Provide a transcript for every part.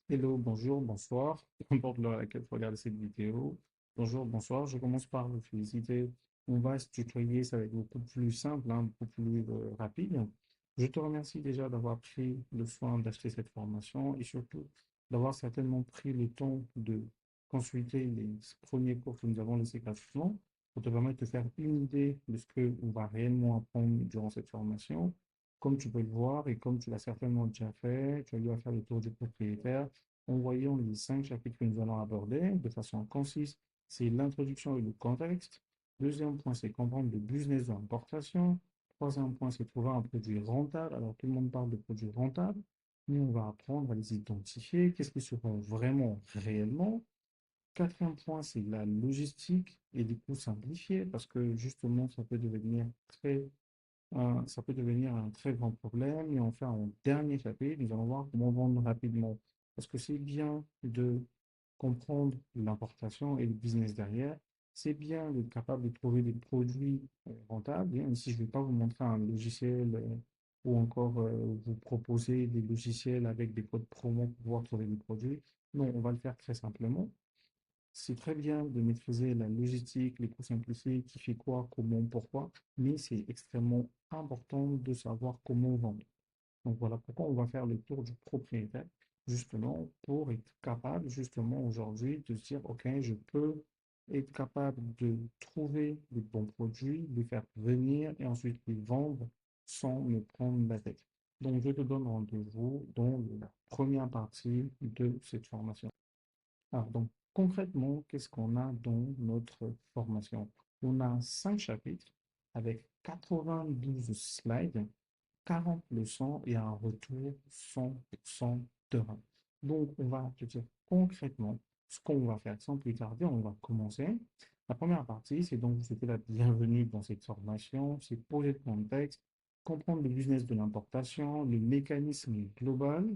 Hello, bonjour, bonsoir, peu importe l'heure à laquelle vous regardez cette vidéo. Bonjour, bonsoir, je commence par vous féliciter. On va se tutoyer, ça va être beaucoup plus simple, hein, beaucoup plus rapide. Je te remercie déjà d'avoir pris le soin d'acheter cette formation et surtout d'avoir certainement pris le temps de consulter les premiers cours que nous avons laissés gratuitement pour te permettre de faire une idée de ce qu'on va réellement apprendre durant cette formation. Comme tu peux le voir et comme tu l'as certainement déjà fait, tu as dû faire le tour du propriétaire en voyant les 5 chapitres que nous allons aborder de façon concise. C'est l'introduction et le contexte. Deuxième point, c'est comprendre le business de l'importation. Troisième point, c'est trouver un produit rentable. Alors, tout le monde parle de produits rentables. Nous, on va apprendre à les identifier. Qu'est-ce qu'ils seront vraiment, réellement? Quatrième point, c'est la logistique et les coûts simplifiés parce que justement, ça peut devenir un très grand problème. Et enfin, en dernier chapitre, nous allons voir comment vendre rapidement. Parce que c'est bien de comprendre l'importation et le business derrière. C'est bien d'être capable de trouver des produits rentables. Et ici, je ne vais pas vous montrer un logiciel ou encore vous proposer des logiciels avec des codes promo pour pouvoir trouver des produits. Non, on va le faire très simplement. C'est très bien de maîtriser la logistique, les coûts simplifiés, qui fait quoi, comment, pourquoi, mais c'est extrêmement important de savoir comment vendre. Donc voilà pourquoi on va faire le tour du propriétaire, justement, pour être capable, justement, aujourd'hui, de se dire, OK, je peux être capable de trouver des bons produits, les faire venir et ensuite les vendre sans me prendre la tête. Donc, je te donne rendez-vous dans la première partie de cette formation. Alors, donc, concrètement, qu'est-ce qu'on a dans notre formation? On a 5 chapitres avec 92 slides, 40 leçons et un retour 100% terrain. Donc, on va te dire concrètement ce qu'on va faire sans plus tarder. On va commencer. La première partie, c'est donc c'était la bienvenue dans cette formation, c'est poser le contexte, comprendre le business de l'importation, le mécanisme global,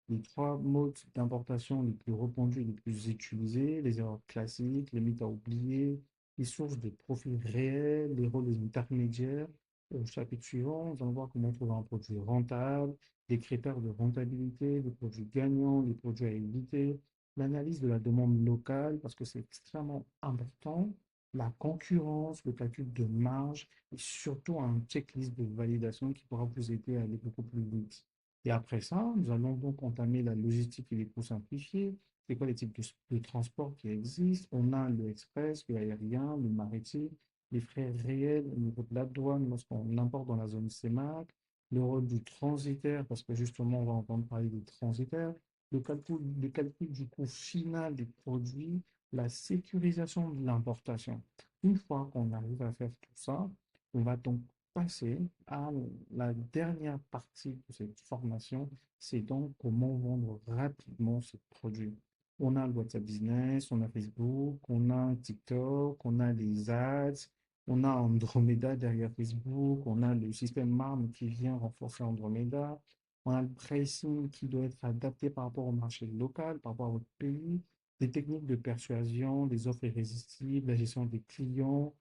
les 3 modes d'importation les plus répandus, les plus utilisés, les erreurs classiques, les mythes à oublier, les sources de profit réels, les rôles des intermédiaires. Au chapitre suivant, nous allons voir comment trouver un produit rentable, les critères de rentabilité, les produits gagnants, les produits à éviter, l'analyse de la demande locale, parce que c'est extrêmement important, la concurrence, le calcul de marge et surtout un checklist de validation qui pourra vous aider à aller beaucoup plus vite. Et après ça, nous allons donc entamer la logistique et les coûts simplifiés. C'est quoi les types de transport qui existent? On a le express, le aérien, le maritime, les frais réels au niveau de la douane lorsqu'on importe dans la zone CEMAC, le rôle du transitaire, parce que justement, on va entendre parler du transitaire, le calcul du coût final des produits, la sécurisation de l'importation. Une fois qu'on arrive à faire tout ça, on va donc passer à la dernière partie de cette formation, c'est donc comment vendre rapidement ce produit. On a le WhatsApp Business, on a Facebook, on a TikTok, on a les ads, on a Andromeda derrière Facebook, on a le système MARM qui vient renforcer Andromeda, on a le pricing qui doit être adapté par rapport au marché local, par rapport à votre pays, des techniques de persuasion, des offres irrésistibles, la gestion des clients,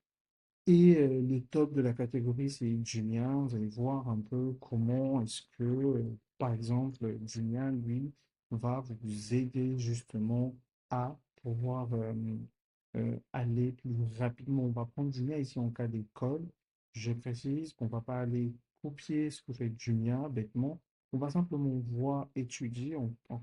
et le top de la catégorie, c'est Julien. Vous allez voir un peu comment est-ce que, par exemple, Julien, lui, va vous aider justement à pouvoir aller plus rapidement. On va prendre Julien ici en cas d'école. Je précise qu'on ne va pas aller copier ce que fait Julien bêtement. On va simplement voir étudier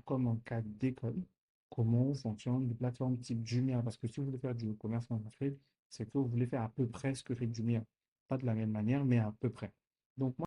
comme en cas d'école comment fonctionnent les plateformes type Jumia. Parce que si vous voulez faire du commerce en Afrique, c'est que vous voulez faire à peu près ce que fait Jumia. Pas de la même manière, mais à peu près. Donc, moi,